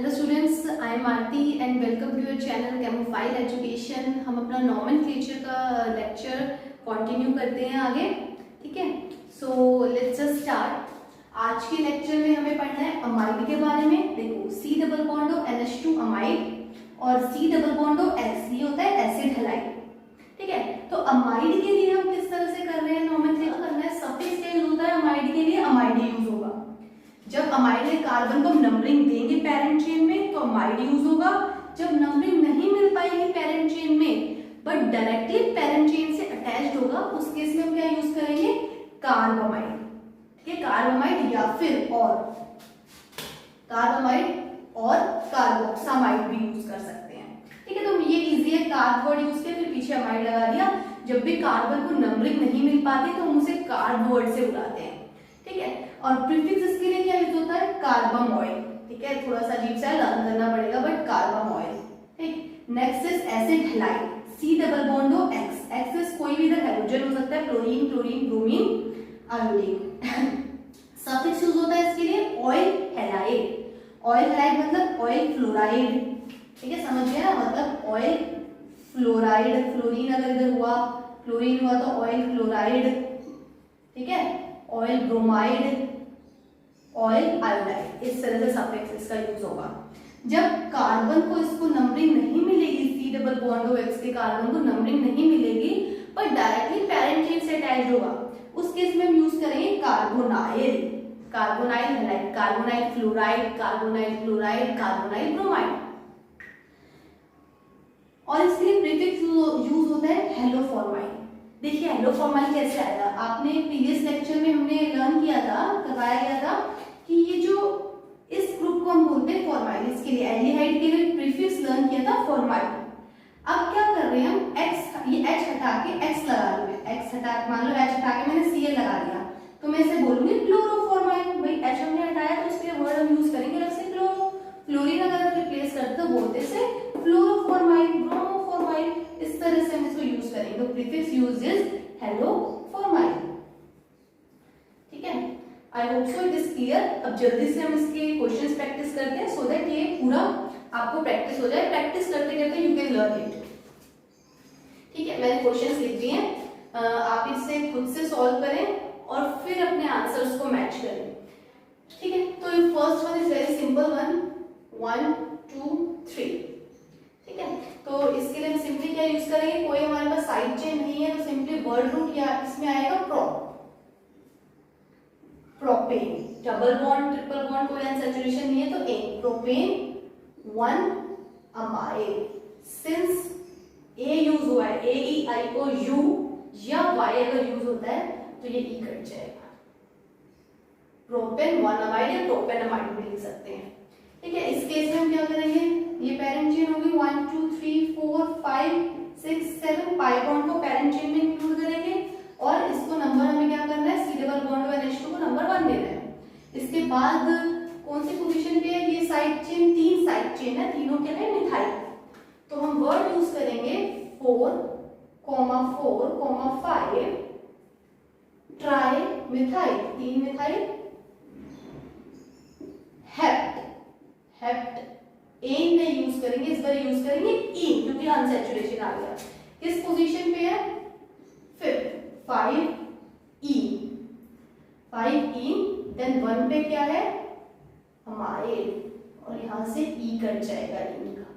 Hello students, I am Aarti and welcome to your channel chemophile education. हम अपना nomenclature का lecture continue करते हैं आगे। ठीक है, सो लेट्स जस्ट स्टार्ट। आज के लेक्चर में हमें पढ़ना है अमाइड के बारे में। देखो, C double bond of NH2 amide और C double bond of X, ये होता है एसिड हैलाइड। ठीक है, तो अमाइड के लिए हम किस तरह से कर रहे हैं नॉमेनक्लेचर करना है। सफिक्स का यूज होता है अमाइड के लिए, अमाइड यूज होगा। जब अमाइड में कार्बन को हम नंबरिंग देंगे पेरेंट चेन में तो अमाइड यूज होगा। जब नंबरिंग नहीं मिल पाएगी पेरेंट चेन में बट डायरेक्टली पेरेंट चेन से अटैच्ड होगा, उस केस में हम क्या यूज करेंगे, कार्बामाइड। ठीक है, कार्बामाइड या फिर और कार्बामाइड और कार्बोक्सामाइड भी यूज कर सकते हैं। ठीक है, तो ये इजी है, कार्ब वर्ड यूज किया फिर पीछे अमाइड लगा दिया। जब भी कार्बन को नंबरिंग नहीं मिल पाती तो हम उसे कार्ब वर्ड से बुलाते हैं। ठीक है, और प्रीफिक्स इसके लिए क्या यूज होता है, कार्बामॉइल। ठीक है, थोड़ा सा अजीब सा लर्न करना पड़ेगा बट कार्बामॉइल। ठीक, next is acid halide, C double bond of X। X is कोई भी इधर हाइड्रोजन हो सकता है, fluorine, chlorine, bromine, iodine. Suffix use होता है इसके लिए ऑयल हैलाइड। ऑयल हैलाइड मतलब ऑयल फ्लोराइड। ठीक है, समझ गया ना, मतलब ऑयल फ्लोराइड। फ्लोरीन अगर इधर हुआ, क्लोरीन हुआ तो ऑयल फ्लोराइड। ठीक है, ऑयल ब्रोमाइड, ऑयल आयोडाइड, इस तरह से सफिक्स इसका यूज होगा। जब कार्बन को इसको नंबरिंग नहीं मिलेगी, C double bond of X के कार्बन को नंबरिंग नहीं मिलेगी पर डायरेक्टली पेरेंट चेन से अटैच्ड होगा, उस केस में हम यूज करेंगे carbonyl. Carbonyl halide, carbonyl fluoride, carbonyl chloride, carbonyl bromide. और इसके लिए प्रीफिक्स यूज होता है हेलोफॉर्माइल। देखिए हेलोफॉर्माइल कैसे आएगा, आपने प्रीवियस लेक्चर में हमने लर्न किया था, करवाया गया था कि ये जो इस ग्रुप को हम बोलते हैं फॉर्माइल। इसके लिए एल्डिहाइड के लिए प्रीफिक्स लर्न किया था फॉर्माइल। अब क्या कर रहे हैं हम, X, ये H हटा के X लगा रहे हैं। X हटा, मान लो H हटा के मैंने Cl लगा दिया तो मैं इसे बोलूंगी क्लोरोफॉर्माइल। भाई H हमने हटाया तो इसके वर्ड हम यूज करेंगे अलग से क्लोरो। क्लोरीन अगर रिप्लेस करते तो बोलते से फ्लोरोफॉर्माइल, ब्रोमोफॉर्माइल, इस तरह से हम इसको यूज करेंगे। तो प्रीफिक्स यूज इज हेलोफॉर्माइल। ठीक है, I hope so it is clear. अब जल्दी से हम इसके क्वेश्चंस प्रैक्टिस करते हैं सो दैट ये पूरा आपको प्रैक्टिस हो जाए। प्रैक्टिस करते करते यू कैन लर्न इट। ठीक है, मैंने क्वेश्चंस लिख दिए हैं, आप इसे खुद से सॉल्व करें और फिर अपने आंसर्स को मैच करें। ठीक है, तो first one is very simple one, 1 2 3। ठीक है, तो इसके लिए हम सिंपली क्या यूज करेंगे, कोई हमारे पास साइड चेन नहीं है तो सिंपली वर्ड रूट या इसमें आएगा propane. Double bond, triple bond, कोई अनसैचुरेशन नहीं है तो ए, प्रोपेन 1 अमाइड। सिंस ए यूज हुआ है, AEIOU या Y अगर यूज होता है तो ये E कट जाएगा। प्रोपेन 1 अमाइड या प्रोपेन अमाइड भी लिख सकते हैं। ठीक है, इस केस में हम क्या करेंगे, ये पेरेंट चेन होगी 1 2 3 4 5 6 7, पाई बॉन्ड को पेरेंट चेन में इंक्लूड करेंगे और इसको नंबर हमें क्या करना है, सी डबल बॉन्ड और NH2 को नंबर 1 देना है। इसके बाद कौन सी पोजीशन पे है, ये साइड चेन, 3 साइड चेन है, तीनों के लिए मिथाइल। तो हम वर्ड यूज करेंगे 4, 4, 5 trimethyl, 3 methyl, heptane नहीं यूज करेंगे, इस बार यूज करेंगे इन क्योंकि अनसैचुरेशन आ गया। किस पोजीशन पे है, 5 5 इन, देन 1 पे क्या है, अमाइड और यहां से ई कट जाएगा इनका।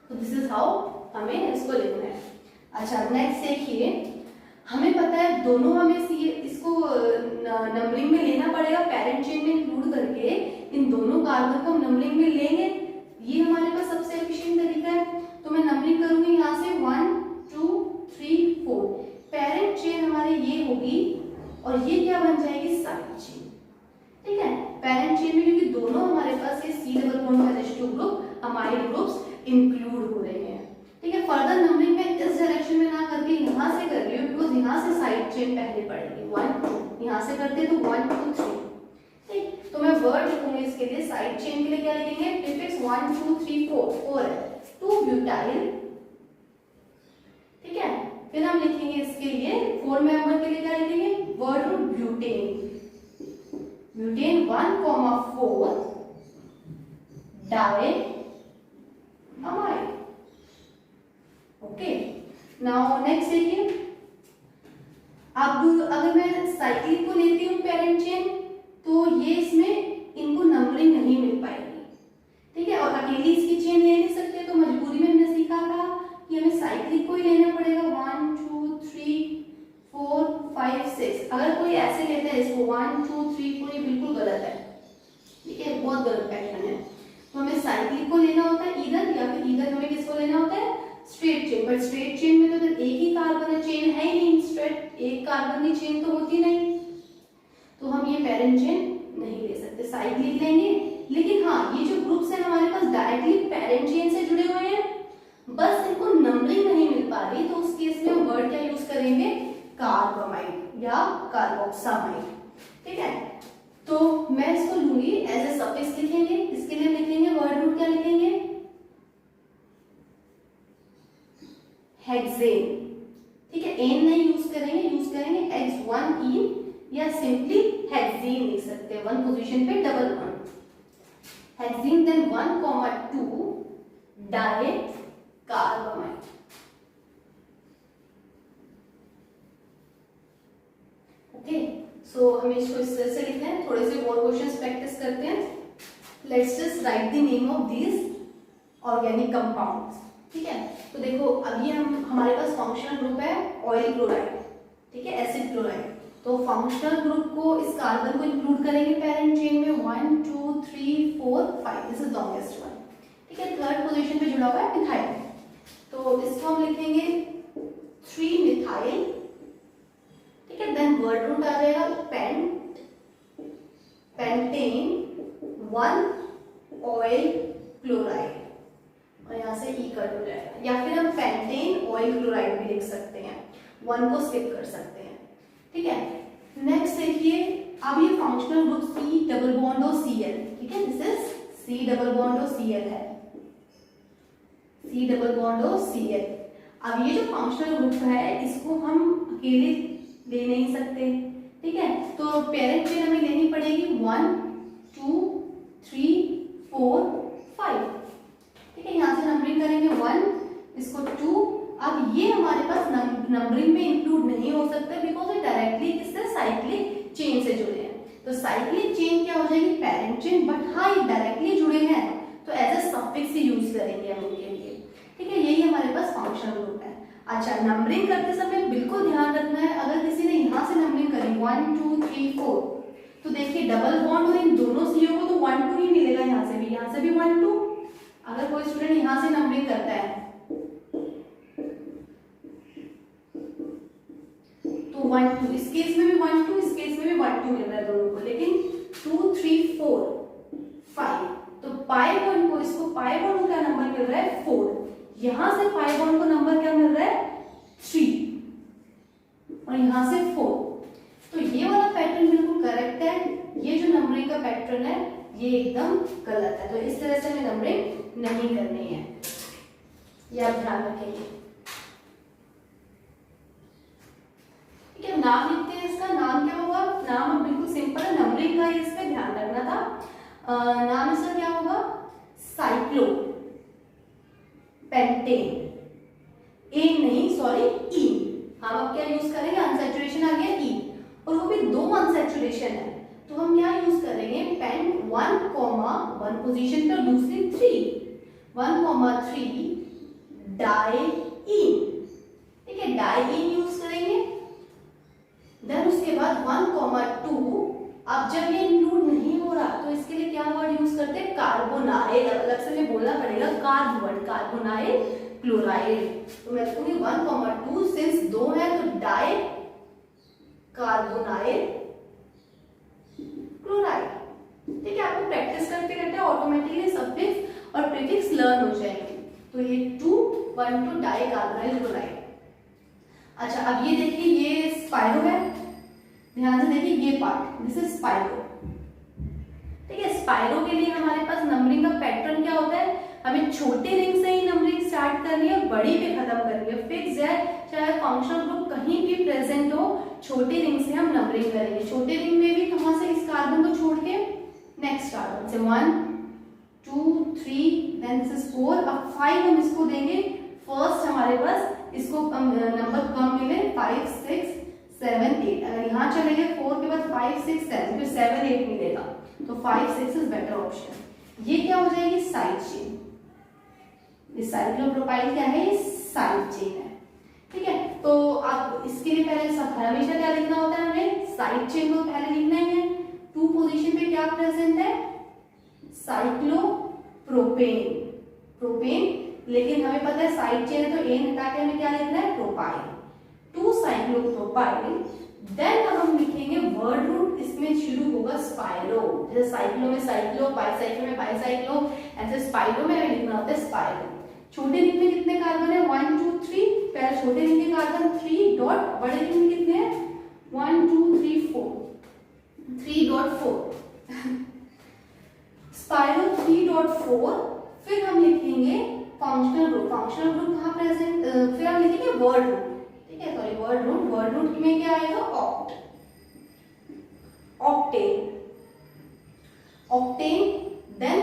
तो दिस इज हाउ हमें इसको लिखना है। अच्छा, नेक्स्ट देखिए, हमें पता है दोनों हमें इसको नंबरिंग में लेना पड़ेगा, पेरेंट चेन में इंक्लूड करके इन दोनों कार्बन को हम नंबरिंग में लेंगे। ये हमारे पास सबसे एफिशिएंट तरीका है। तो मैं नंबरिंग करूंगी यहाँ से 1 2 3 4। पेरेंट चेन हमारी ये होगी और ये क्या बन जाएगी, साइड चेन। ठीक है, पेरेंट चेन में क्योंकि दोनों हमारे पास ये C double bond NH2 group amide groups include हो रहे हैं। ठीक है, फर्दर नंबरिंग में इस डायरेक्शन में ना करके यहाँ से कर रही हूँ बिकॉज यहाँ से साइड चेन पहले पड़ेगी। 1 2 यहाँ से करते तो 1 2 3। ठीक, तो मैं वर्ड लिखूंगी इसके लिए, साइड चेन के लिए क्या लिखेंगे, प्रीफिक्स 1 2 3 4 है 2 ब्यूटाइल। ठीक है, फिर हम लिखेंगे इसके लिए 4 मेंबर के लिए क्या लिखेंगे, word root butane. Butane 1 4 diamide. Okay, now next देखिए, अब अगर मैं साइक्लिक को लेती हूँ पेरेंट चेन, तो ये इसमें इनको नंबरिंग नहीं मिल पाएगी, ठीक है। और अकेली इसकी चेन ले नहीं सकते, तो मजबूरी में हमने सीखा था कि हमें साइक्लिक को ही लेना पड़ेगा। 1 2 3 4 5 6। अगर कोई ऐसे लेता है इसको 1 2 3 4, ये बिल्कुल गलत है, ठीक है, बहुत गलत पैटर्न है। तो हमें साइक्लिक को लेना होता है इधर, या फिर इधर हमें किसको लेना होता है, straight chain. But straight chain में तो एक ही कार्बन चेन है ही नहीं, स्ट्रेट एक कार्बन की चेन तो होती नहीं, तो हम ये पेरेंट चेन नहीं ले सकते, साइक्लिक लेंगे। लेकिन हाँ, ये जो ग्रुप्स हैं हमारे पास डायरेक्टली पेरेंट चेन से जुड़े हुए हैं, बस इनको नंबरिंग नहीं मिल पा रही, तो उस केस में हम वर्ड क्या यूज करेंगे, कार्बामाइड या कार्बोक्सामाइड, ठीक है। तो मैं इसको लूंगी एज ए सफिक्स लिखेंगे, इसके लिए लिखेंगे वर्ड रूट, क्या लिखेंगे, हेक्सेन, ठीक है। एन नहीं यूज करेंगे, यूज करेंगे X1 या सिंपली हेक्सेन लिख सकते हैं, 1 पोजीशन पे double 1 hexane, then 1,2 direct carbamide. Okay, so हमें इसको इस तरह से लिखना है। थोड़े से और क्वेश्चंस प्रैक्टिस करते हैं। Let's just right the name of these organic compounds, ठीक है। तो देखो, अभी हमारे पास फंक्शनल ग्रुप है ऑयल क्लोराइड, ठीक है, एसिड क्लोराइड। तो फंक्शनल ग्रुप को, इस कार्बन को इंक्लूड करेंगे पेरेंट चेन में 1 2 3 4 5, दिस इज लॉन्गेस्ट वन, ठीक है। थर्ड पोजीशन पे जुड़ा हुआ है मिथाइल, तो इसको हम लिखेंगे 3 मिथाइल, ठीक है। देन वर्ड रूट आ जाएगा पेंटेन 1 ऑयल क्लोराइड, और यहाँ से ई कट हो जाएगा, या फिर हम पेंटेन ऑयल क्लोराइड भी लिख सकते हैं, 1 को स्किप कर सकते हैं, ठीक है। नेक्स्ट देखिए, अब ये functional group C double bond और Cl, ठीक है, this is C double bond और Cl है, C डबल बॉन्ड और Cl। अब ये जो फंक्शनल ग्रुप है, इसको हम अकेले ले नहीं सकते, ठीक है। तो पेरेंट चेन हमें लेनी पड़ेगी 1 2 3 4 5, ठीक है। यहाँ से नंबरिंग करेंगे 1, इसको 2। अब ये हमारे पास नंबरिंग में इंक्लूड नहीं हो सकते, बिकॉज ये डायरेक्टली किससे, साइक्लिक चेन से जुड़े हैं। तो साइक्लिक चेन क्या हो जाएगी, पेरेंट चेन, बट हाँ ये डायरेक्टली जुड़े हैं, तो एज ए सफिक्स ही यूज करेंगे हम इनके लिए, ठीक है। यही हमारे पास फंक्शनल ग्रुप है। अच्छा, नंबरिंग करते समय बिल्कुल ध्यान रखना है, अगर किसी ने यहाँ से नंबरिंग करी 1 2 3 4, तो देखिए डबल बॉन्ड और इन दोनों सीओ को तो 1 2 ही मिलेगा, यहाँ से भी 1 2। अगर कोई स्टूडेंट यहाँ से नंबरिंग करता है तो 1 2, इस केस में भी 1 2, इस केस में भी 1 2 मिल रहा है दोनों को, लेकिन 2 3 4 5, तो पाई बॉन्ड को, इसको पाई बॉन्ड को क्या नंबर मिल रहा है, 4। यहां से पाई बॉन्ड को नंबर क्या मिल रहा है, 3, और यहां से 4। तो ये वाला पैटर्न बिल्कुल करेक्ट है, ये जो नंबरिंग का पैटर्न है ये एकदम गलत है। तो इस तरह से हमें नंबरिंग नहीं करनी है, ये आप ध्यान रखेंगे, ठीक है। नाम लिखते हैं, इसका नाम क्या होगा, नाम अब बिल्कुल सिंपल है, नंबरिंग का इस पे ध्यान रखना था। नाम इसका क्या होगा, साइक्लो पेंटेन, एन नहीं सॉरी ईन। हम अब क्या यूज करेंगे, अनसैचुरेशन आ गया ई, और वो भी 2 अनसैचुरेशन है, तो हम क्या यूज करेंगे, पेंट 1, 1 पोजीशन पे, दूसरी 3, 1, 3 डाइईन, ठीक है, डाइईन यूज करेंगे। देन उसके बाद 1, 2, अब जब ये इंक्लूड नहीं हो रहा तो इसके लिए क्या वर्ड यूज करते हैं, कार्बोनाइल, अलग से मैं बोलना पड़ेगा कार्ब वर्ड, कार्बोनाइल क्लोराइड। तो मैं लिखूंगी 1, 2, सिंस 2 है तो डाई कार्बोनाइल क्लोराइड, ठीक है। आपको प्रैक्टिस करते करते ऑटोमेटिकली सफिक्स और प्रीफिक्स लर्न हो जाएंगे। तो ये 2, 1, 2 डाई कार्बोनाइल क्लोराइड। अच्छा, अब ये देखिए, ये स्पाइरो है, ध्यान से देखिए ये पार्ट, दिस इज स्पाइरो, ठीक है। स्पाइरो के लिए हमारे पास नंबरिंग का पैटर्न क्या होता है, हमें छोटे रिंग से ही नंबरिंग स्टार्ट करनी है, बड़ी पे खत्म करनी है, फिक्स है, चाहे फंक्शनल ग्रुप कहीं भी प्रेजेंट हो, छोटे रिंग से हम नंबरिंग करेंगे। छोटे रिंग में भी कहां से, इस कार्बन को छोड़ के नेक्स्ट कार्बन से 1 2 3 देन दिस इज 4, अब 5 हम इसको देंगे फर्स्ट, हमारे पास इसको नंबर कम मिले 5 6 7 8, अगर यहाँ चले गए 4 के बाद 5 6 7 फिर 7 8 मिलेगा, तो 5 6 इज बेटर ऑप्शन। ये क्या हो जाएगी साइड चेन, इस साइक्लोप्रोपाइल क्या है, ये साइड चेन है, ठीक है। तो आप इसके लिए पहले हमेशा क्या लिखना होता है, हमें साइड चेन को पहले लिखना ही है। 2 पोजीशन पे क्या प्रेजेंट है, साइक्लोप्रोपेन, प्रोपेन, लेकिन हमें पता है साइड चेन है तो एन हटा के हमें क्या लिखना है, प्रोपाइल, 2 साइक्लोप्रोपाइल। देन अब हम लिखेंगे वर्ड रूट, इसमें शुरू होगा स्पाइरो, जैसे साइक्लो में साइक्लो, बाइसाइक्लो में बाइसाइक्लो, ऐसे स्पाइरो में हमें लिखना होता है स्पाइरो। छोटे रिंग में कितने कार्बन है, 1 2 3, पहले छोटे रिंग के कार्बन 3 डॉट, बड़े रिंग में कितने हैं 1 2 3 4, 3.4 स्पाइरो 3.4। फिर हम लिखेंगे फंक्शनल ग्रुप, फंक्शनल ग्रुप कहाँ प्रेजेंट, फिर हम लिखेंगे वर्ड रूट, ठीक है, sorry word root, word root में क्या आएगा, oct, octane, octane, then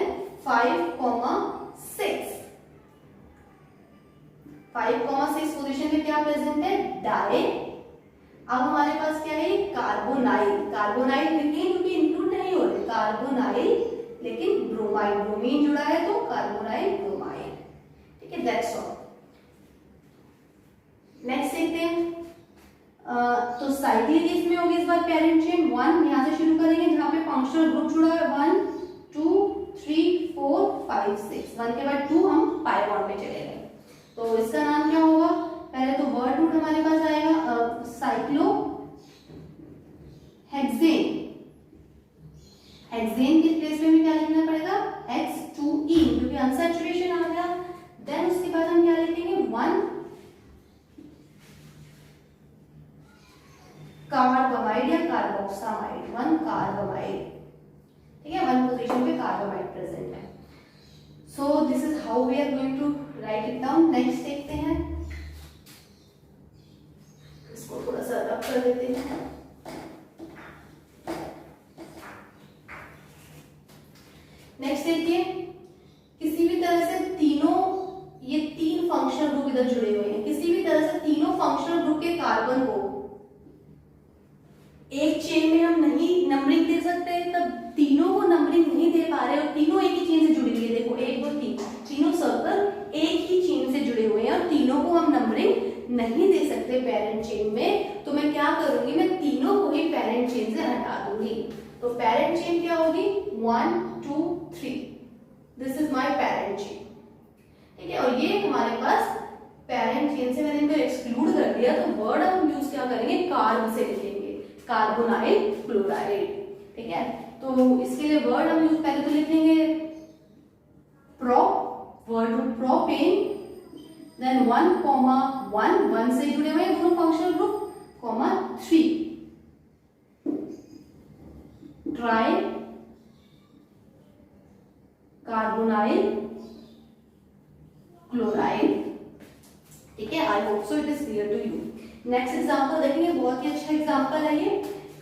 5,6, 5,6 position पे क्या प्रेजेंट है, डाई। अब हमारे पास क्या है, कार्बोनाइल, कार्बोनाइल लेकिन क्योंकि इंक्लूड नहीं हो रहे, कार्बोनाइल लेकिन ब्रोमाइड, ब्रोमीन जुड़ा है तो कार्बोनाइल ब्रोमाइड, ठीक है, दैट्स ऑल। नेक्स्ट देखते हैं, तो साइक्लिक इसमें होगी इस बार पेरेंट चेन 1, यहां से शुरू करेंगे जहां पे फंक्शनल ग्रुप जुड़ा है, 1 2 3 4 5 6, 1 के बाद 2 हम पाई बॉन्ड में चले गए, तो इसका नाम क्या होगा, पहले तो वर्ड रूट हमारे पास आएगा साइक्लो हेक्सेन, हेक्सेन के प्लेस में भी क्या लिखना पड़ेगा, H2E, क्योंकि अनसैचुरेशन आ गया। देन उसके बाद हम क्या लिखेंगे, 1 कार्बामाइड या कार्बोक्सामाइड, 1 कार्बामाइड, ठीक है, 1 पोजीशन पे कार्बामाइड प्रेजेंट है। So this is how we are going to write it down. Next देखते हैं, इसको थोड़ा सा रब कर देते हैं। नेक्स्ट देखिए, किसी भी तरह से तीनों, ये 3 फंक्शनल ग्रुप इधर जुड़े हुए हैं, किसी भी तरह से तीनों फंक्शनल ग्रुप के कार्बन को एक चेन में हम नहीं नंबरिंग दे सकते, तब तीनों को नंबरिंग नहीं दे पा रहे और तीनों एक ही चेन से जुड़ी हुई है, देखो 1 2 3, तीनों सर्कल एक ही चेन से जुड़े हुए हैं और तीनों को हम नंबरिंग नहीं दे सकते पेरेंट चेन में, तो मैं क्या करूंगी, मैं तीनों को ही पेरेंट चेन से हटा दूंगी। तो पेरेंट चेन क्या होगी, 1 2 3, this is my parent chain, ठीक है, और ये हमारे पास पेरेंट चेन से मैंने इनको एक्सक्लूड कर दिया, तो वर्ड हम यूज क्या करेंगे, कार्ब से लिखेंगे, कार्बोनाइल क्लोराइड, ठीक है। तो इसके लिए वर्ड हम यूज पहले तो लिखेंगे pro, word root propane, then 1 comma 1 से जुड़े हुए हैं दोनों functional group, comma 3 tricarbonyl chloride, ठीक है। I hope so it is clear to you. Next example देखेंगे, बहुत ही अच्छा एग्जांपल है ये,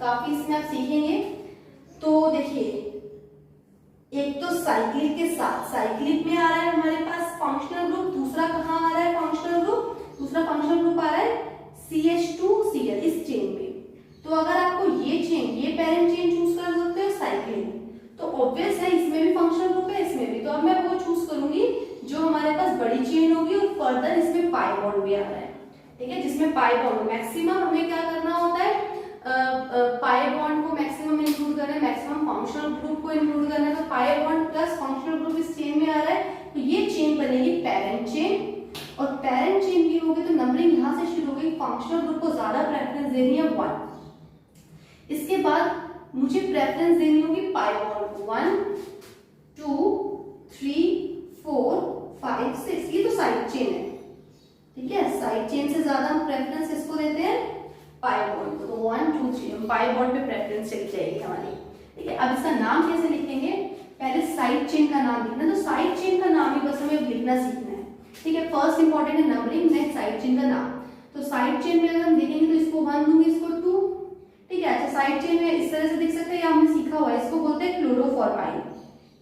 काफी इसमें आप सीखेंगे। तो देखिए, एक तो साइक्लिक के साथ, साइक्लिक में आ रहा है हमारे पास फंक्शनल ग्रुप, दूसरा कहाँ आ रहा है फंक्शनल ग्रुप, दूसरा फंक्शनल ग्रुप आ रहा है CH2Cl, इस चेन पे। तो अगर आपको ये चेन, ये पेरेंट चेन चूज कर सकते हो साइक्लिक, तो ऑब्वियस है इसमें भी फंक्शनल ग्रुप है, इसमें भी, तो अब मैं वो चूज करूंगी जो हमारे पास बड़ी चेन होगी और फर्दर इसमें पाई बॉन्ड भी आ रहा है, ठीक है, जिसमें पाई बॉन्ड मैक्सिमम हमें क्या करना होता है, पाई बॉन्ड को मैक्सिमम इंक्लूड करना है, मैक्सिमम फंक्शनल ग्रुप को इंक्लूड करना है, तो pi bond plus functional group इस चेन में आ रहा है, तो ये चेन बनेगी पेरेंट चेन, और पेरेंट चेन की होगी तो नंबरिंग यहां से शुरू होगी, फंक्शनल ग्रुप को ज्यादा प्रेफरेंस देनी है 1, इसके बाद मुझे प्रेफरेंस देनी होगी पाई बॉन्ड को, 1 2 3 4 5 6, ये तो साइड चेन है, ठीक है, साइड चेन से ज्यादा हम प्रेफरेंस इसको देते हैं पाई बॉन्ड को, तो 1 2 3 पाई बॉन्ड पे प्रेफरेंस चली जाएगी हमारी, ठीक है। अब इसका नाम कैसे लिखेंगे, पहले साइड चेन का नाम लिखना, तो साइड चेन का नाम ही बस हमें लिखना सीखना है, ठीक है। फर्स्ट इंपॉर्टेंट है नंबरिंग, नेक्स्ट साइड चेन का नाम। तो साइड चेन में अगर हम देखेंगे तो इसको 1 दूंगी, इसको 2, ठीक है। अच्छा, साइड चेन में इस तरह से दिख सकते हैं, या हमने सीखा हुआ है, इसको बोलते हैं क्लोरोफॉर्माइल,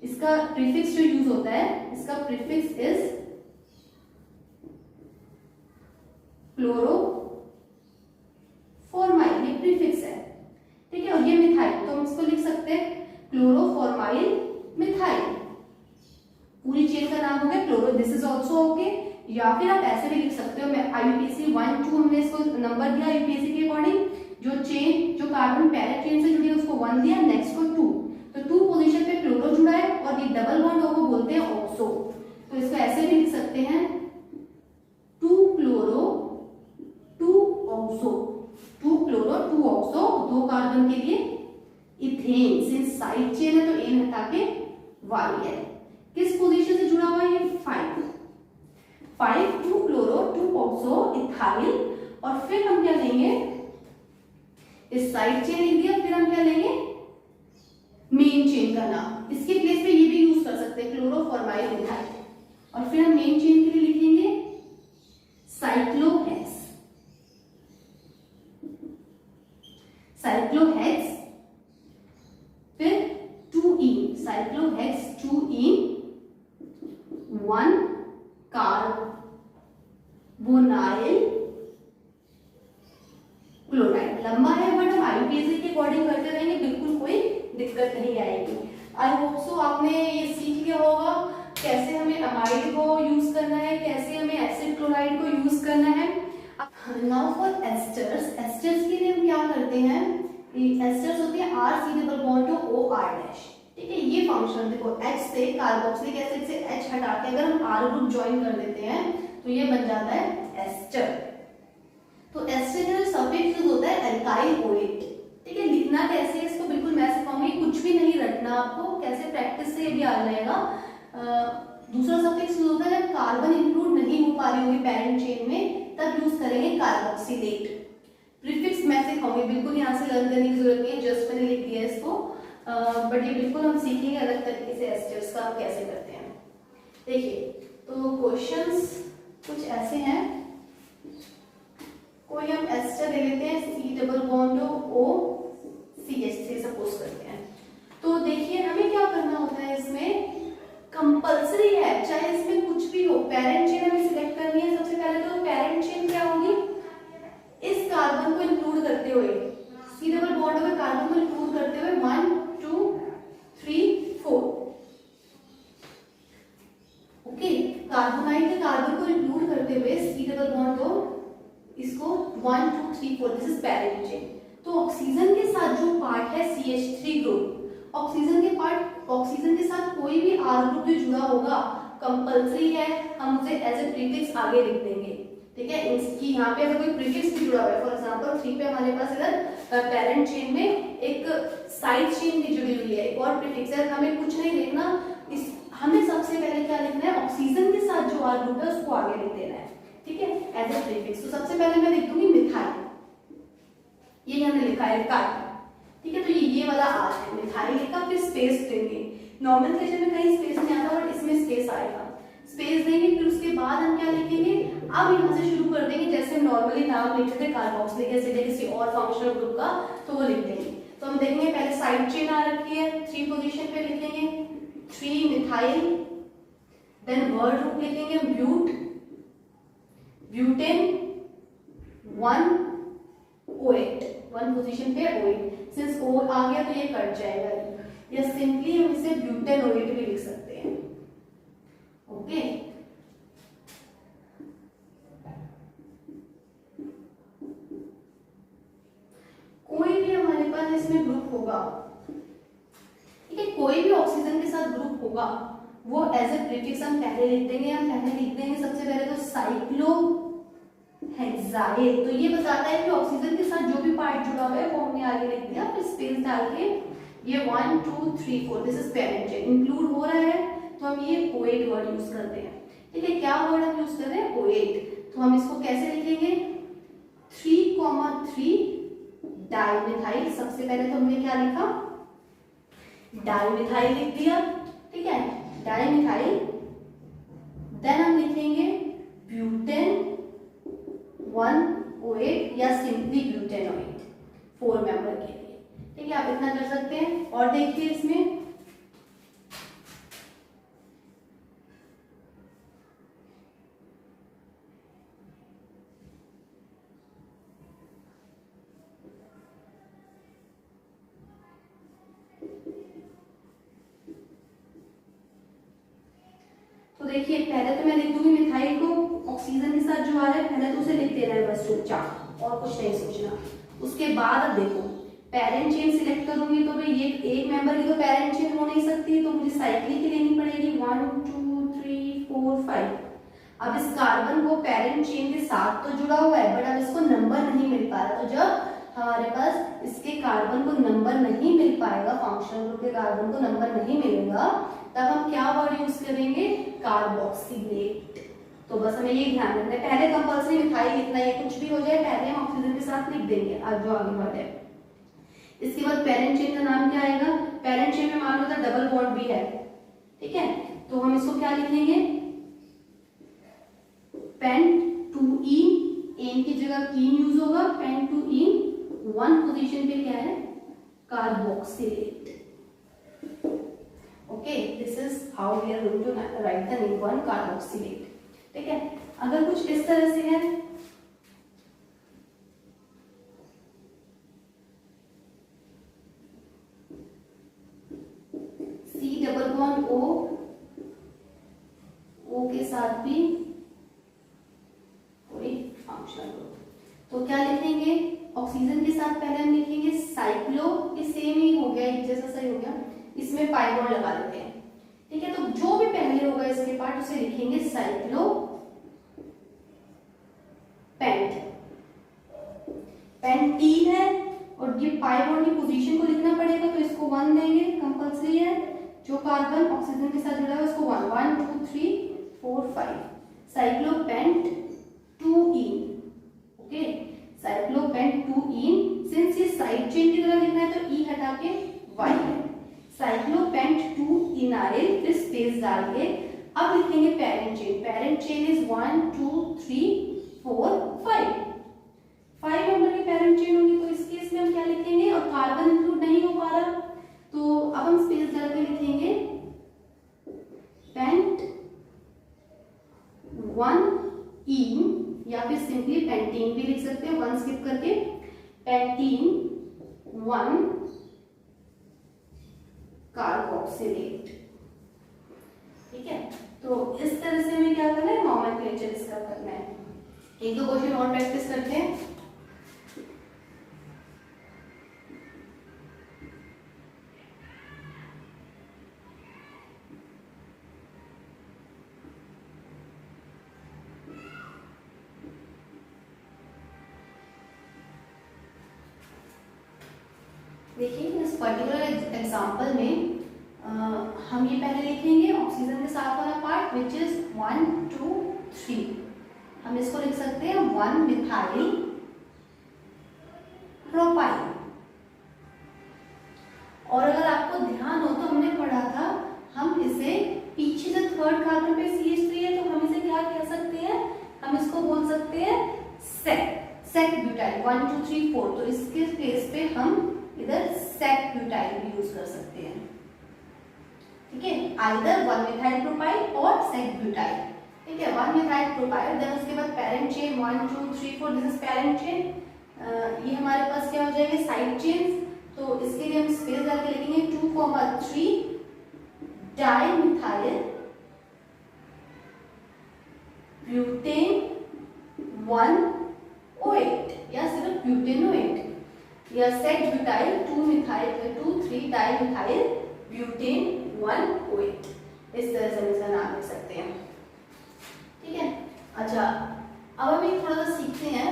इसका प्रीफिक्स जो यूज होता है, इसका प्रीफिक्स इज क्लोरोफॉर्माइल, ये प्रीफिक्स है, ठीक है। और ये मिथाइल, तो हम इसको लिख सकते हैं क्लोरोफॉर्माइल मिथाइल, पूरी चेन का नाम हो गया chloro, this is also okay. या फिर आप ऐसे भी लिख सकते हो, मैं आईयूपीएसी 1 2 हमने इसको नंबर दिया आईयूपीएसी के अकॉर्डिंग, जो चेन जो कार्बन पैरेंट चेन से जुड़ी है उसको 1 दिया, नेक्स्ट को 2, तो 2 पोजीशन पे क्लोरो जुड़ा है और ये डबल बॉन्ड को बोलते हैं ऑक्सो, तो इसको ऐसे भी लिख सकते हैं 2 chloro 2 oxo, 2 chloro 2 oxo, 2 carbon के लिए इथेन, सिंस साइड चेन है तो एन हटा के वाई है। किस पोजीशन से जुड़ा हुआ है ये 5 2 क्लोरो 2 ऑक्सो इथाइल, और फिर हम क्या लेंगे, इस साइड चेन लिख दिया, फिर हम क्या लेंगे मेन चेन का नाम, इसके प्लेस पे ये भी यूज कर सकते हैं क्लोरोफॉर्माइल मिथाइल, और फिर हम मेन चेन के लिए लिखेंगे साइक्लोहेक्स, साइक्लोहेक्स, फिर 2 साइक्लोहेक्स 2 1 कार्बोनाइल क्लोराइड। लंबा है बट हम आईयूपीएसी के अकॉर्डिंग करते रहेंगे, बिल्कुल कोई दिक्कत नहीं आएगी। आई होप सो आपने ये सीख लिया होगा कैसे हमें अमाइड को यूज करना है, कैसे हमें एसिड क्लोराइड को यूज करना है। नाउ फॉर एस्टर्स, एस्टर्स के लिए हम क्या करते हैं, एस्टर्स होते हैं R C double bond to OR dash, ठीक है। ये फंक्शन देखो H से कार्बोक्सिलिक एसिड से H हटा के अगर हम R ग्रुप ज्वाइन कर देते हैं तो ये बन जाता है एस्टर। तो एस्टर का सफिक्स यूज होता है एल्काइल OH, ठीक है। लिखना कैसे है इसको बिल्कुल मैं सिखाऊंगी, कुछ भी नहीं रटना आपको, कैसे प्रैक्टिस से ये भी आ जाएगा। दूसरा सफिक्स यूज होता है जब कार्बन इंक्लूड नहीं हो पा रही होगी पेरेंट चेन में, तब यूज करेंगे कार्बोक्सिलेट। प्रीफिक्स मैं सिखाऊंगी, बिल्कुल यहाँ से लर्न करने की जरूरत नहीं है, जस्ट मैंने लिख दिया इसको, बट ये बिल्कुल हम सीखेंगे अलग तरीके से एस्टर्स का कैसे करते हैं। देखिए तो क्वेश्चंस कुछ ऐसे हैं, कोई हम एस्टर ले लेते हैं C double bond O CH3 suppose करते हैं। तो देखिए हमें क्या करना होता है, इसमें कंपलसरी है चाहे इसमें कुछ भी हो, पेरेंट चेन हमें सिलेक्ट करनी है। सबसे पहले तो पेरेंट चेन क्या होगी, इस कार्बन को इंक्लूड करते हुए, C डबल बॉन्ड में कार्बन को इंक्लूड करते हुए 1 2 3 4, ओके। कार्बोनाइल के कार्बन को इंक्लूड करते हुए C डबल बॉन्ड को इसको 1 2 3 4, दिस इज पेरेंट चेन। तो ऑक्सीजन के साथ जो पार्ट है CH3 ग्रुप, ऑक्सीजन के साथ कोई भी R ग्रुप जो जुड़ा होगा कंपलसरी है, हम उसे एज ए प्रीफिक्स आगे लिख देंगे, ठीक है। इसकी यहाँ पे अगर कोई प्रीफिक्स भी जुड़ा हुआ है, फॉर एग्जांपल 3 पे हमारे पास इधर पेरेंट चेन में एक साइड चेन भी जुड़ी हुई है, एक और प्रीफिक्स है, हमें कुछ नहीं देखना, इस हमें सबसे पहले क्या लिखना है, ऑक्सीजन के साथ जो R ग्रुप है उसको आगे लिख देना है, ठीक है, एज ए प्रीफिक्स। तो सबसे पहले मैं लिख दूंगी मिथाइल, ये हमने लिखा है कार्बन, ठीक है। तो ये वाला R है मिथाइल लिखा, फिर स्पेस देंगे, नॉमेनक्लेचर में कहीं स्पेस नहीं आता बट इसमें स्पेस आएगा, स्पेस देंगे, फिर उसके बाद हम क्या लिखेंगे, अब यहाँ से शुरू कर देंगे जैसे हम नॉर्मली नाम लिखते थे कार्बोक्सिलिक एसिड या किसी और फंक्शनल ग्रुप का, तो वो लिख देंगे। तो हम देखेंगे पहले साइड चेन आ रखी है, 3 पोजीशन पे लिखेंगे 3 मिथाइल, देन वर्ड ग्रुप लिखेंगे ब्यूटेन 1 OH, 1 पोजीशन पे OH, सिंस O आ गया तो ये कट जाएगा, या सिंपली हम इसे ब्यूटेन OH भी लिख सकते हैं, ओके। कोई भी हमारे पास इसमें ग्रुप होगा, ठीक है, कोई भी ऑक्सीजन के साथ ग्रुप होगा वो एज ए प्रीफिक्स हम पहले लिख देंगे, सबसे पहले तो साइक्लोहेक्साइल, तो ये बताता है कि ऑक्सीजन के साथ जो भी पार्ट जुड़ा हुआ है वो हमने आगे लिख दिया, फिर स्पेस डाल के ये 1 2 3 4, this is parent chain, include हो रहा है तो हम ये OH वर्ड यूज करते हैं, ठीक है। क्या वर्ड हम यूज कर रहे हैं, OH, तो हम इसको कैसे लिखेंगे 3,3 डाइमिथाइल, सबसे पहले तो हमने क्या लिखा डाइमिथाइल लिख दिया, ठीक है, डाइमिथाइल, देन हम लिखेंगे ब्यूटेन 1 OH या सिंपली ब्यूटेनोइड 4 मेंबर के लिए, ठीक है, आप इतना कर सकते हैं। और देखिए इसमें देखिए पहले तो मैं लिख दूंगी मिथाइल को ऑक्सीजन के साथ जो आ रहा है, पहले तो उसे लिख देना है बस चुपचाप, और कुछ नहीं सोचना। उसके बाद अब देखो पेरेंट चेन सिलेक्ट करूंगी तो भाई ये एक मेंबर की तो पेरेंट चेन हो नहीं सकती, तो मुझे साइक्लिक की लेनी पड़ेगी 1 2 3 4 5। अब इस कार्बन को पेरेंट चेन के साथ तो जुड़ा हुआ है, बट अब इसको नंबर नहीं मिल पा रहा, तो जब हमारे पास इसके कार्बन को नंबर नहीं मिल पाएगा, फंक्शनल ग्रुप के कार्बन को नंबर नहीं मिलेगा, तब हम क्या वर्ड यूज करेंगे, कार्बोक्सिलेट। तो बस हमें ये ध्यान रखना है, पहले कंपल्सरी मिथाइल लिखना है, कुछ भी हो जाए पहले हम ऑक्सीजन के साथ लिख देंगे। आज जो आगे बढ़े इसके बाद पेरेंट चेन का नाम क्या आएगा, पेरेंट चेन में मान लो तो डबल बॉन्ड भी है, ठीक है, तो हम इसको क्या लिखेंगे, पेंट टू इन, एन की जगह कीन यूज होगा, पेंट टू इन 1 पोजीशन पे क्या है, carboxylate. Okay, this is how we are going to write the name one carboxylate. ठीक है, अगर कुछ इस तरह से है, C double bond O, O के साथ भी कोई फंक्शनल ग्रुप, तो क्या लिखेंगे, ऑक्सीजन के साथ पहले हम लिखेंगे साइक्लो, ये सेम ही हो गया, एक जैसा सही हो गया, इसमें पाई बॉन्ड लगा देते हैं। ठीक है, तो जो भी पहले होगा इसके पार्ट उसे लिखेंगे साइक्लो पेंट, पेंटीन है, और ये पाई बॉन्ड की पोजीशन को लिखना पड़ेगा, तो इसको 1 देंगे, कंपल्सरी है, जो कार्बन ऑक्सीजन के साथ जुड़ा है उसको 1 1 2 3 4 5, साइक्लोपेंट 2 इन। ओके, साइक्लोपेंट 2 इन, सिंस ये साइड चेन की तरह लिखना है तो ई हटा के y है, साइक्लोपेंट 2 इनाइल, फिर स्पेस डाल के अब लिखेंगे parent chain, parent chain is 1 2 3 4 5, 5 number की पेरेंट चेन होगी, तो इस केस में हम क्या लिखेंगे, और कार्बन इंक्लूड नहीं हो पा रहा, तो अब हम स्पेस डाल के लिखेंगे पेंट 1 इन, या फिर सिंपली पेंटीन भी लिख सकते हैं, 1 स्किप करके, पेंटीन 1 कार्बोक्सिलेट। ठीक है, तो इस तरह से हमें क्या करना है, नॉमेनक्लेचर इसका करना है। एक दो क्वेश्चन और प्रैक्टिस करते हैं। देखिए इस पर्टिकुलर एग्जांपल में हम ये पहले लिखेंगे ऑक्सीजन के साथ वाला पार्ट विच इज 1 2 3, हम इसको लिख सकते हैं 1 मिथाइल प्रोपाइल। और अगर आपको ध्यान हो तो हमने पढ़ा था, हम इसे पीछे से थर्ड कार्बन पे CH3 है, तो हम इसे क्या कह सकते हैं, हम इसको बोल सकते हैं सेक ब्यूटाइल 1 2 3 4, तो इसके स्पेस पे हम इधर सेक ब्यूटाइल भी यूज कर सकते हैं। ठीक है, आइदर 1 मिथाइल प्रोपाइल और सेक ब्यूटाइल। ठीक है, 1 मिथाइल प्रोपाइल, देन उसके बाद parent chain 1 2 3 4, this is parent chain, ये हमारे पास क्या हो जाएंगे साइड चेन्स, तो इसके लिए हम स्पेस डाल के लिखेंगे 2 3 डाई मिथाइल ब्यूटेन 1-OH, या सिर्फ ब्यूटेनोएट, या sec butyl 2 methyl 2 3 dimethyl butane 1-OH, इस तरह से हम इसका नाम लिख सकते हैं। ठीक है, अच्छा अब हम एक थोड़ा सा सीखते हैं।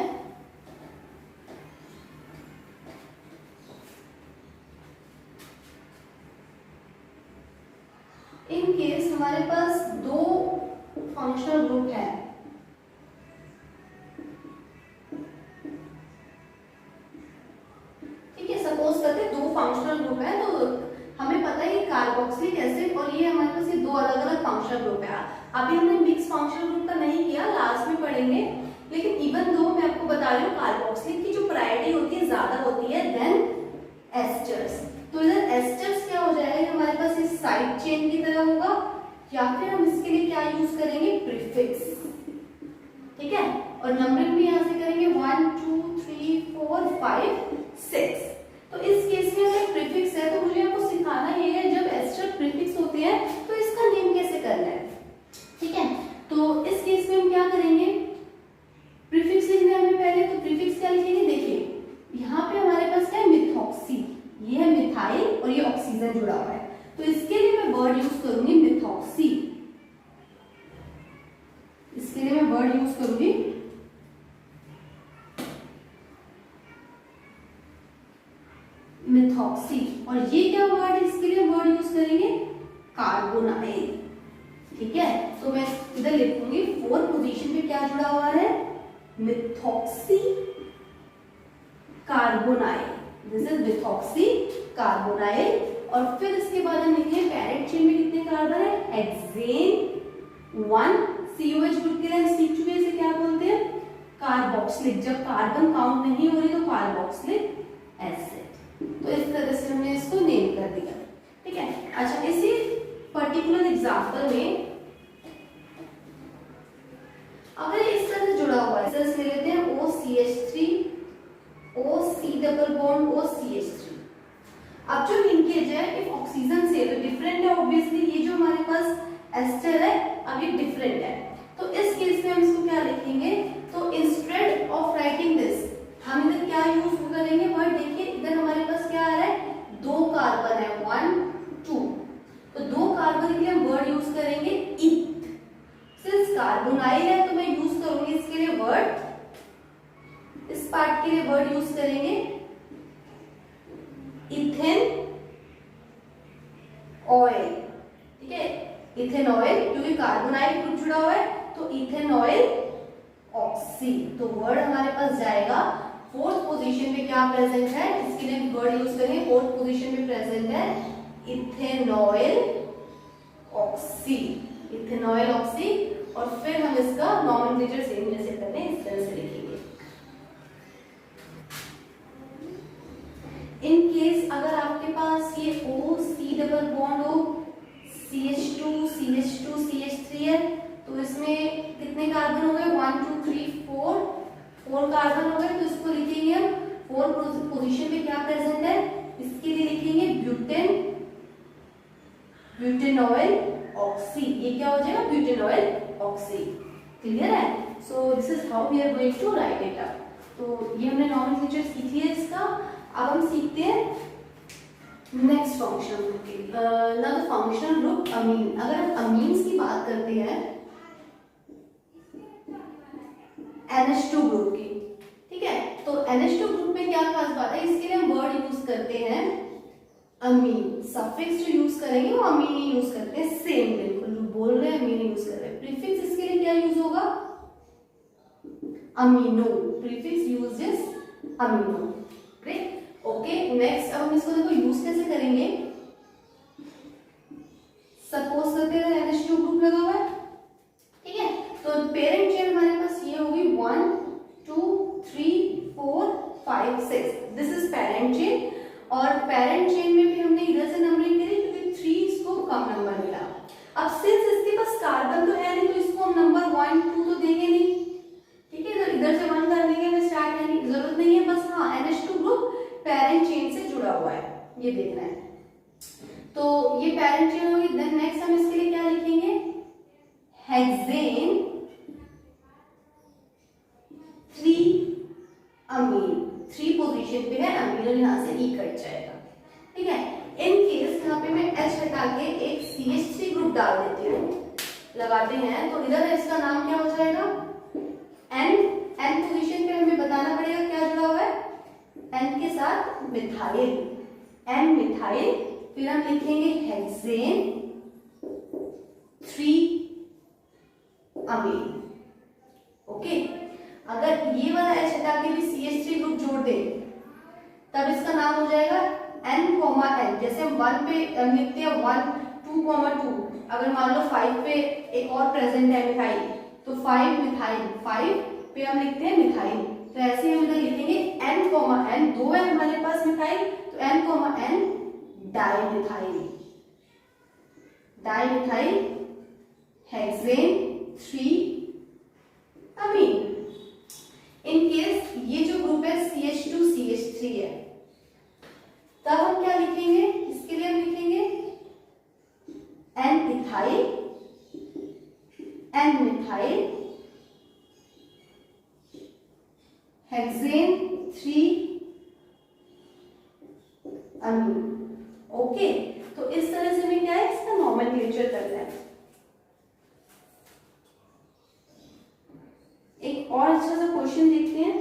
इन केस हमारे पास 2 फंक्शनल ग्रुप है, ठीक है, सपोज करते हैं 2 फंक्शनल ग्रुप है, तो हमें पता है ये कार्बोक्सिलिक एसिड और ये हमारे पास ये 2 अलग अलग फंक्शनल ग्रुप है। अभी हमने मिक्स फंक्शनल ग्रुप का नहीं किया, लास्ट में पढ़ेंगे, लेकिन इवन दो मैं आपको बता रही हूँ कार्बोक्सिलिक की जो प्रायोरिटी होती है ज्यादा होती है देन एस्टर्स, तो इधर एस्टर्स क्या हो जाएगा, हमारे पास इस साइड चेन की तरह होगा, या फिर हम इसके लिए क्या यूज करेंगे, प्रीफिक्स। ठीक है, और नंबरिंग भी यहाँ से करेंगे 1 2 3 4 5 6, तो इस केस में अगर प्रीफिक्स है तो मुझे आपको सिखाना ये है जब एस्टर प्रीफिक्स होते हैं तो इसका नेम कैसे करना है। ठीक है, वर्ड यूज करूंगी मिथॉक्सी, और ये क्या वर्ड, इसके लिए वर्ड यूज करेंगे कार्बोनाइल। ठीक है, तो मैं इधर लिखूंगी 4th पोजीशन पे क्या जुड़ा हुआ है, methoxy carbonyl, this is methoxy carbonyl. और फिर इसके बाद हम लिखेंगे पैरेंट चेन में कितने कार्बन है, हेक्सेन 1, COH ग्रुप के लिए हम सीख चुके हैं इसे क्या बोलते हैं, कार्बोक्सिलिक, जब कार्बन काउंट नहीं हो रही तो कार्बोक्सिलिक एसिड। तो इस तरह से हमने इसको नेम कर दिया। ठीक है, अच्छा इसी पर्टिकुलर एग्जांपल में अगर इस तरह से जुड़ा हुआ है, जैसे ले लेते हैं OCH3 OC double bond OCH3। अब जो लिंकेज है इफ ऑक्सीजन से तो डिफरेंट है, ऑब्वियसली ये जो हमारे पास एस्टर है अब ये डिफरेंट है, तो इस केस में हम इसको क्या लिखेंगे, तो इंस्टेड ऑफ राइटिंग दिस हम इधर क्या यूज करेंगे वर्ड, देखिए इधर हमारे पास क्या आ रहा है, 2 कार्बन है 1 2, तो 2 कार्बन के लिए हम वर्ड यूज करेंगे इथ। सिंस कार्बोनाइल है तो मैं यूज करूंगी इसके लिए वर्ड, इस पार्ट के लिए वर्ड यूज करेंगे इथेन ऑयल। ठीक है, इथेन ऑयल क्योंकि कार्बोनाइल ग्रुप जुड़ा हुआ है तो इथेन ऑयल ऑक्सी, तो वर्ड हमारे पास जाएगा 4th पोजीशन पे क्या प्रेजेंट है, इसके लिए वर्ड यूज करेंगे 4th पोजीशन पे प्रेजेंट है इथेनॉइल ऑक्सी, इथेनॉइल ऑक्सी। और फिर हम इसका नॉमेनक्लेचर सेम जैसे करते हैं इस तरह से लिखेंगे। इन केस अगर आपके पास ये OC डबल बॉन्ड हो CH2 CH2 CH3 है तो इसमें कितने कार्बन हो गए, 1 2 3 4 कार्बन हो गए, तो इसको लिखेंगे हम 4th पोजीशन पे क्या प्रेजेंट है, इसके लिए लिखेंगे ब्यूटेनॉइल ऑक्सी, ये क्या हो जाएगा ब्यूटेनॉइल ऑक्सी। क्लियर है, so this is how we are going to write it up. तो ये हमने नॉमेनक्लेचर सीखी है इसका। अब हम सीखते हैं नेक्स्ट फंक्शनल ग्रुप, ना तो फंक्शनल ग्रुप अमीन। अगर हम अमीन्स की बात करते हैं NH2 ग्रुप की, ठीक है, तो NH2 ग्रुप में क्या खास बात है, इसके लिए हम वर्ड यूज करते हैं अमीन, सफिक्स जो यूज करेंगे वो अमीन ही यूज करते हैं, सेम बिल्कुल बोल रहे हैं अमीन यूज कर रहे हैं। प्रीफिक्स इसके लिए क्या यूज होगा, amino, prefix use is amino. Great, okay next. अब हम इसको देखो यूज कैसे करेंगे, सपोज करते हैं NH2 ग्रुप लगा हुआ है, ठीक है, तो पेरेंट चेन हमारे पास ये होगी 1 2 3 4 5 6, दिस इज पेरेंट चेन। और पेरेंट चेन में भी हमने इधर से नंबरिंग करी क्योंकि 3 इसको कम नंबर मिला। अब सिंस इसके पास कार्बन तो है नहीं तो इसको हम नंबर 1 2 तो देंगे नहीं, ठीक है, तो इधर से 1 कर देंगे, हमें स्टार्ट करने की जरूरत नहीं है, बस हाँ NH2 ग्रुप पेरेंट चेन से जुड़ा हुआ है ये देखना है। तो ये पेरेंट चेन होगी। देन नेक्स्ट हम इसके लिए क्या लिखेंगे, हेक्सेन 3 अमीन, 3 पोजीशन पे है अमीन और यहाँ से E कट जाएगा। ठीक है, इन केस यहाँ पे मैं H हटा के एक CH3 ग्रुप डाल देती हूँ, लगाते हैं, तो इधर इसका नाम क्या हो जाएगा N पोजीशन पे हमें बताना पड़ेगा क्या जुड़ा हुआ है, N के साथ मिथाइल, N मिथाइल, फिर हम लिखेंगे हेक्सेन 3 अमीन। ओके, अगर ये वाला H हटा के भी CH3 ग्रुप जोड़ दें तब इसका नाम हो जाएगा N, जैसे हम 1 पे लिखते हैं 1 2, 2, अगर मान लो 5 पे एक और प्रेजेंट है मिथाइल तो 5 मिथाइल, 5 पे हम लिखते हैं मिथाइल, तो ऐसे हम इधर लिखेंगे N, दो है हमारे पास मिथाइल तो N dimethyl hexane 3 amine. In case ये जो ग्रुप है CH2 CH3 है, तब हम क्या लिखेंगे, इसके लिए हम लिखेंगे N इथाइल हेक्सेन 3 अमीन। ओके, तो इस तरह से हमें क्या है इसका नॉमेनक्लेचर करना है। और अच्छा सा क्वेश्चन देखते हैं।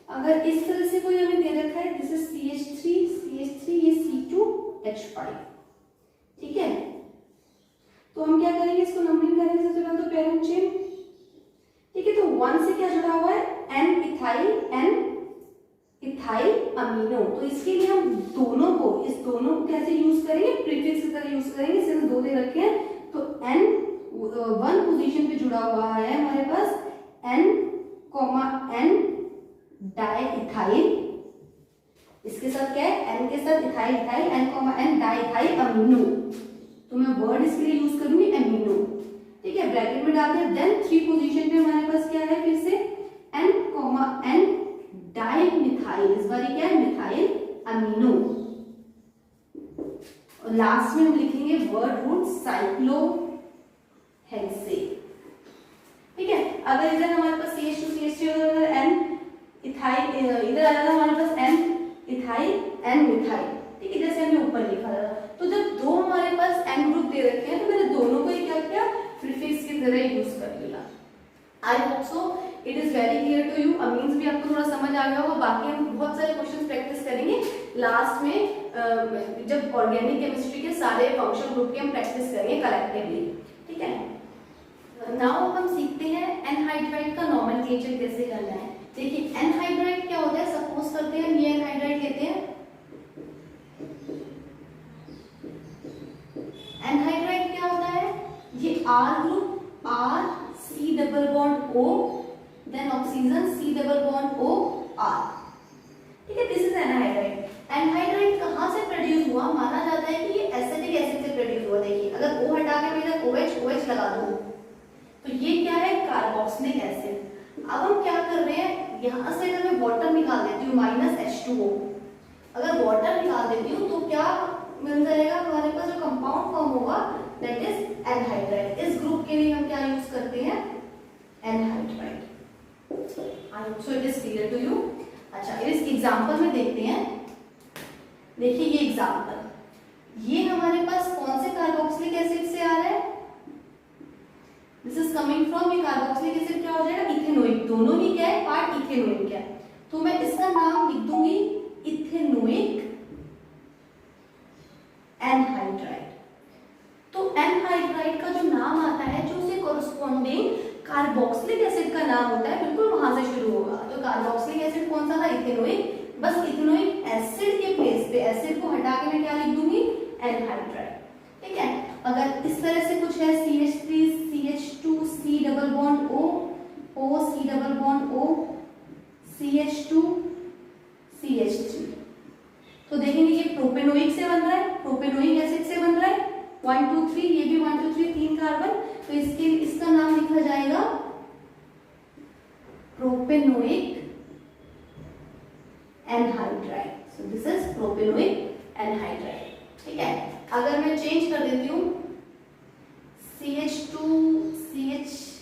अगर इस तरह से कोई हमें दे रखा है, दिस इज CH3, ये C2H5, ठीक है। तो हम क्या करेंगे, इसको नंबरिंग करेंगे। सबसे पहले तो पेरेंट चेन, ठीक है। तो 1 से क्या जुड़ा हुआ है, N इथाइल अमीनो। तो इसके लिए हम दोनों को कैसे यूज करेंगे, प्रीफिक्स की तरह यूज करेंगे। सिर्फ 2 दे रखे हैं, तो N1 पोजीशन पे जुड़ा हुआ है हमारे पास N डाई इथाइल। इसके साथ क्या है, N के साथ ethyl N di ethyl amino. तो मैं वर्ड इसके लिए यूज करूंगी अमीनो, ठीक है। ब्रैकेट में डाल दिया। देन 3 पोजीशन पे हमारे पास क्या है, फिर से N डाई मिथाइल। इस बार क्या है, मिथाइल अमीनो। और लास्ट में हम लिखेंगे वर्ड रूट साइक्लोहेक्सेन, ठीक है। अगर इधर हमारे पास CH2 अगर N इथाइल, इधर आ जाता हमारे पास N इथाइल N मिथाइल, ठीक है। जैसे हमने ऊपर लिखा था। तो जब 2 हमारे पास N ग्रुप दे रखे हैं, तो मैंने दोनों को क्या किया, प्रीफिक्स की तरह यूज कर लिया। I hope so it is very clear to you. Amines भी आपको थोड़ा समझ आ गया होगा। बाकी हम बहुत सारे क्वेश्चंस प्रैक्टिस करेंगे लास्ट में, जब ऑर्गेनिक केमिस्ट्री के सारे फंक्शनल ग्रुप के हम प्रैक्टिस करेंगे कलेक्टिवली, ठीक है। नाउ हम सीखते हैं एनहाइड्राइड का नोमेनक्लेचर कैसे करना है। देखिए एनहाइड्राइड क्या होता है, सपोज करते हैं ये एनहाइड्राइड लेते हैं। एनहाइड्राइड क्या होता है, ये R group, R C double bond O, then oxygen C double bond O R, ठीक है। This is anhydride. एनहाइड्राइड कहाँ से प्रोड्यूस हुआ, माना जाता है कि ये एसिटिक एसिड से प्रोड्यूस हुआ। देखिए अगर O हटा के मैं इधर OH लगा दूं, तो ये क्या है, कार्बोक्सिलिक एसिड। अब हम क्या कर रहे हैं, यहाँ से अगर मैं वाटर निकाल देती हूँ -H2O, अगर वाटर निकाल देती हूँ तो क्या मिल जाएगा हमारे पास, जो कंपाउंड फॉर्म होगा दैट इज एनहाइड्राइड। इस ग्रुप के लिए हम क्या यूज करते हैं, anhydride. I hope so it is clear to you. अच्छा, इस एग्जांपल में देखते हैं। देखिए ये एग्जांपल, ये हमारे पास कौन से कार्बोक्सिलिक एसिड से आ रहा है, दिस इज कमिंग फ्रॉम, ये कार्बोक्सिलिक एसिड क्या हो जाएगा, इथेनोइक। दोनों ही क्या है, पार्ट इथेनोइक है। तो मैं इसका नाम लिख दूंगी इथेनोइक एनहाइड्राइड। तो एनहाइड्राइड का जो नाम आता है, जो उसे कोरस्पॉन्डिंग कार्बोक्सिलिक एसिड का नाम होता है, बिल्कुल वहां से शुरू होगा। तो कार्बोक्सिलिक एसिड कौन सा था, इथेनोइक। बस इथेनोइक एसिड के प्लेस पे एसिड को हटा के मैं क्या लिख दूंगी, एनहाइड्राइड, ठीक है। अगर इस तरह से कुछ है, CH3 CH2 C double bond O O C double bond O CH2 CH3, तो देखेंगे ये प्रोपेनोइक से बन रहा है, प्रोपेनोइक एसिड से बन रहा है। 1 2 3, ये भी 1 2 3 3 कार्बन, तो इसका नाम लिखा जाएगा propanoic anhydride. So this is propanoic anhydride, ठीक है। अगर मैं चेंज कर देती हूँ CH2 CH3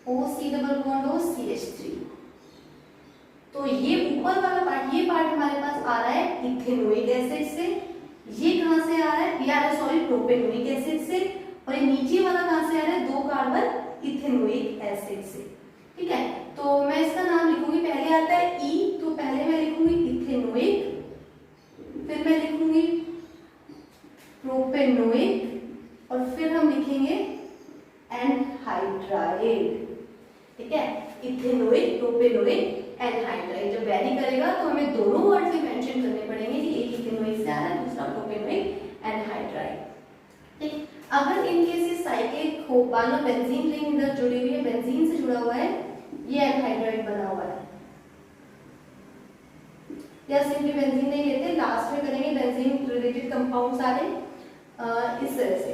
OC double bond O CH3, तो ये ऊपर वाला पार्ट, ये पार्ट हमारे पास आ रहा है इथेनोइक एसिड से। ये कहां से आ रहा है, ये आ रहा है सॉरी प्रोपेनोइक एसिड से। और ये नीचे वाला कहां से आ रहा है, 2 कार्बन इथेनोइक एसिड से, ठीक है। तो मैं इसका नाम लिखूंगी, पहले आता है E, तो पहले मैं लिखूंगी इथेनोइक, फिर मैं लिखूंगी प्रोपेनोइक, और फिर हम लिखेंगे एनहाइड्राइड, ठीक है। Ethanoic propanoic anhydride. जब वैरी करेगा तो हमें दोनों वर्ड से मेंशन करने पड़ेंगे कि एक इथेनोइक से आ रहा है, दूसरा प्रोपेनोइक एनहाइड्राइड, ठीक। अगर इन केस ये साइक्लिक हो, मान लो बेंजीन रिंग इधर जुड़ी हुई है, बेंजीन से जुड़ा हुआ है, ये एनहाइड्राइड बना हुआ है, या सिंपली बेंजीन नहीं लेते, लास्ट में करेंगे बेंजीन रिलेटेड कंपाउंड सारे इस तरह से।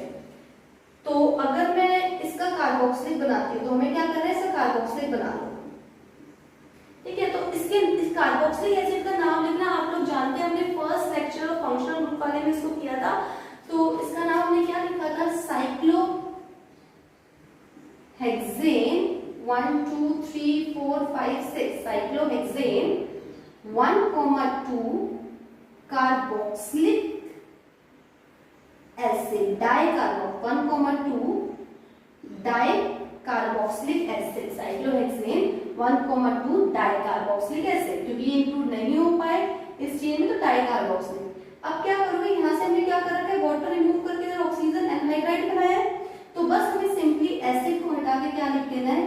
तो अगर मैं इसका कार्बोक्सिलिक बनाती हूँ, तो हमें क्या करना है, इसका कार्बोक्सिलिक बना लो, ठीक है। तो इस कार्बोक्सिलिक एसिड का नाम लिखना आप लोग जानते हैं, हमने first lecture of functional group वाले में इसको किया था। तो इसका नाम हमने क्या लिखा था, cyclohexane, 1 2 3 4 5 6 cyclohexane 1,2 carboxylic acid dicarbo 1,2 dicarboxylic acid cyclohexane 1,2 dicarboxylic acid, क्योंकि ये इंक्लूड नहीं हो पाए इस चेन में तो डाइकार्बोक्सिलिक। अब क्या करोगे, यहाँ से हमने क्या कर रखा है, वाटर रिमूव करके इधर ऑक्सीजन एनहाइड्राइड बनाया है, तो बस हमें सिंपली एसिड को हटा के क्या लिख देना है,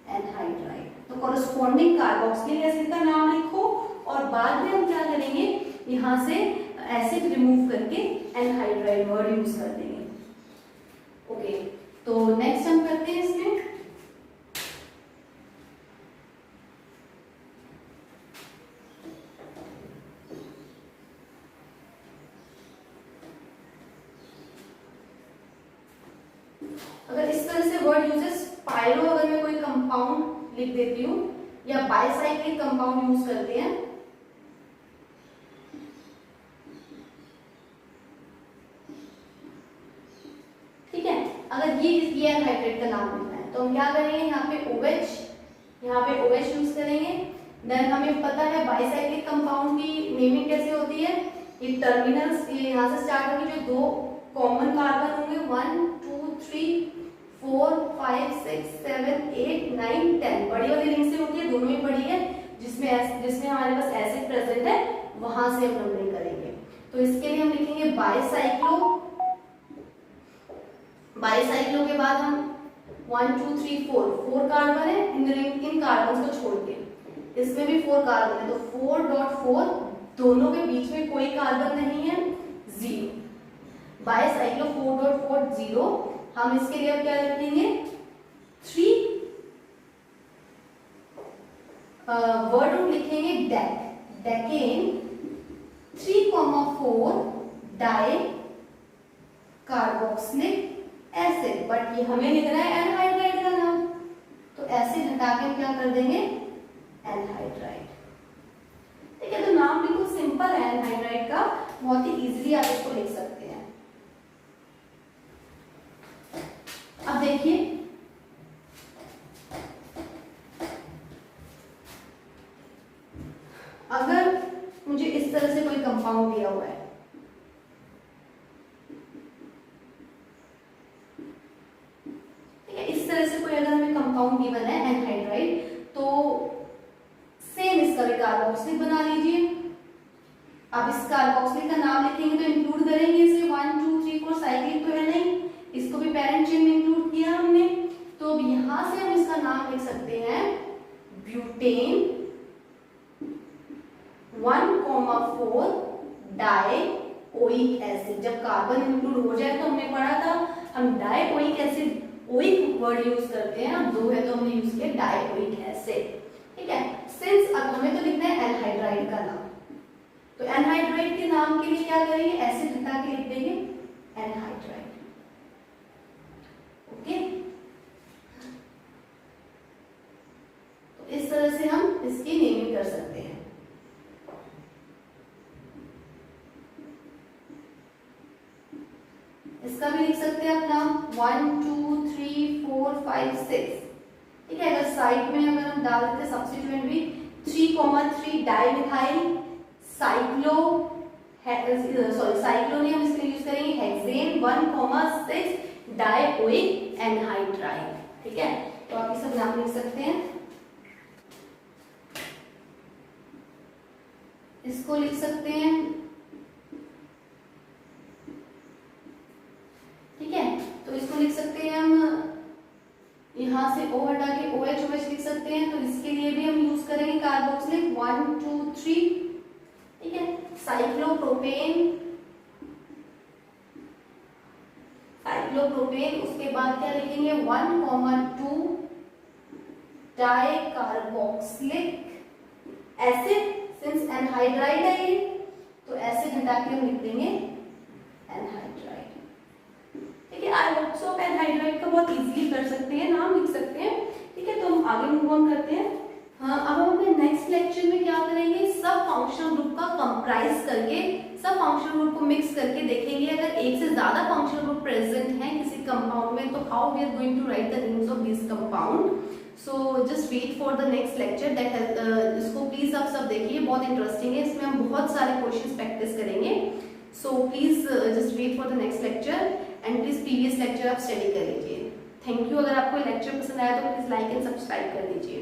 एनहाइड्राइड। तो कॉरेस्पॉन्डिंग कार्बोक्सिलिक एसिड का नाम लिखो और बाद में हम क्या करेंगे, यहाँ से एसिड रिमूव करके एनहाइड्राइड वर्ड यूज कर देंगे। ओके, तो नेक्स्ट हम करते हैं इसमें अगर इस तरह से वर्ड यूजेस पायरो, अगर मैं कोई कंपाउंड लिख देती हूँ या बाइसाइक्लिक कंपाउंड यूज करते हैं, ठीक है, अगर ये एनहाइड्रेट का नाम लिखना है तो हम क्या करेंगे, यहाँ पे OH यूज करेंगे। देन हमें पता है बाइसाइक्लिक कंपाउंड की नेमिंग कैसे होती है, ये टर्मिनल्स ये यहाँ से स्टार्ट होंगे, जो दो कॉमन कार्बन होंगे 1 2 3 4 5 6 7 8 9 10 बड़ी वाली रिंग से होती है, दोनों ही बड़ी है, जिसमें हमारे पास एसिड प्रेजेंट है वहां से हम नंबरिंग करेंगे। तो इसके लिए हम लिखेंगे बाइसाइक्लो के बाद हम 1 2 3 4 कार्बन है इन कार्बन को छोड़ के, इसमें भी 4 कार्बन है, तो 4.4 दोनों के बीच में कोई कार्बन नहीं है, 0 बाइसाइक्लो 4.4 0। हम इसके लिए अब क्या लिखेंगे, 3 वर्ड रूट लिखेंगे decane 3,4 di carboxylic acid, but ये हमें लिखना है एनहाइड्राइड का नाम, तो एसिड हटा के क्या कर देंगे, एनहाइड्राइड। ठीक है, तो नाम बिल्कुल सिंपल है एनहाइड्राइड का, बहुत ही इजीली आप इसको लिख सकते हैं। अब देखिए, अगर मुझे इस तरह से कोई कंपाउंड दिया हुआ है, ठीक है, इस तरह से कोई अगर हमें कंपाउंड गिवन है एनहाइड्राइड, तो सेम इसका भी कार्बोक्सिलिक बना लीजिए। अब इस कार्बोक्सिलिक का नाम लिखेंगे तो इंक्लूड करेंगे इसे 1 2 3 4 साइक्लिक तो है नहीं, इसको भी पेरेंट चेन में इंक्लूड किया हमने, तो अब यहां से हम इसका नाम लिख सकते हैं ब्यूटेन 1,4 डाइओइक एसिड। जब कार्बन इंक्लूड हो जाए तो हमने पढ़ा था हम dioic acid, oic word use करते हैं, अब 2 है तो हमने यूज किया डाइओइक एसिड। ठीक है, सिंस अब हमें तो लिखना है एनहाइड्राइड का नाम, तो एनहाइड्राइड के नाम के लिए क्या करेंगे, एसिड हटा के लिख देंगे एनहाइड्राइड। ओके, तो इस तरह से हम इसकी नेमिंग कर सकते हैं। इसका भी लिख सकते हैं अपना 1 2 3 4 5 6। ठीक है, अगर साइड में अगर हम डाल देते सब्स्टिट्यूएंट भी 3,3 डाइमिथाइल साइक्लो साइक्लो नहीं, हम इसके लिए यूज करेंगे हेक्सेन 1,6 डाइओइक एनहाइड्राइड। ठीक है, तो आप ये सब नाम लिख सकते हैं। इसको लिख सकते हैं, ठीक है, तो इसको लिख सकते हैं हम यहां से O हटा के OH लिख सकते हैं, तो इसके लिए भी हम यूज करेंगे कार्बोक्सिलिक 1 2 3। ठीक है, साइक्लोप्रोपेन उसके बाद क्या लिखेंगे 1,2 डाइकार्बोक्सिलिक एसिड, सिंस एनहाइड्राइड है ये तो एसिड हटा के हम लिख देंगे एनहाइड्राइड। ठीक है, आई होप सो एनहाइड्राइड का बहुत इजीली कर सकते हैं, नाम लिख सकते हैं। ठीक है, तो हम आगे मूव ऑन करते हैं। हाँ, अब हम अपने नेक्स्ट लेक्चर में क्या करेंगे, सब फंक्शनल ग्रुप का कंप्राइज करके सब फंक्शनल ग्रुप को मिक्स करके देखेंगे अगर एक से ज्यादा फंक्शनल ग्रुप प्रेजेंट हैं किसी कंपाउंड में, तो how we are going to write the names of this compound. So just wait for the next lecture that इसको प्लीज आप सब देखिए, बहुत इंटरेस्टिंग है, इसमें हम बहुत सारे क्वेश्चंस प्रैक्टिस करेंगे। So please just wait for the next lecture and please previous lecture आप स्टडी कर लीजिए। Thank you. अगर आपको लेक्चर पसंद आया तो प्लीज लाइक एंड सब्सक्राइब कर दीजिए।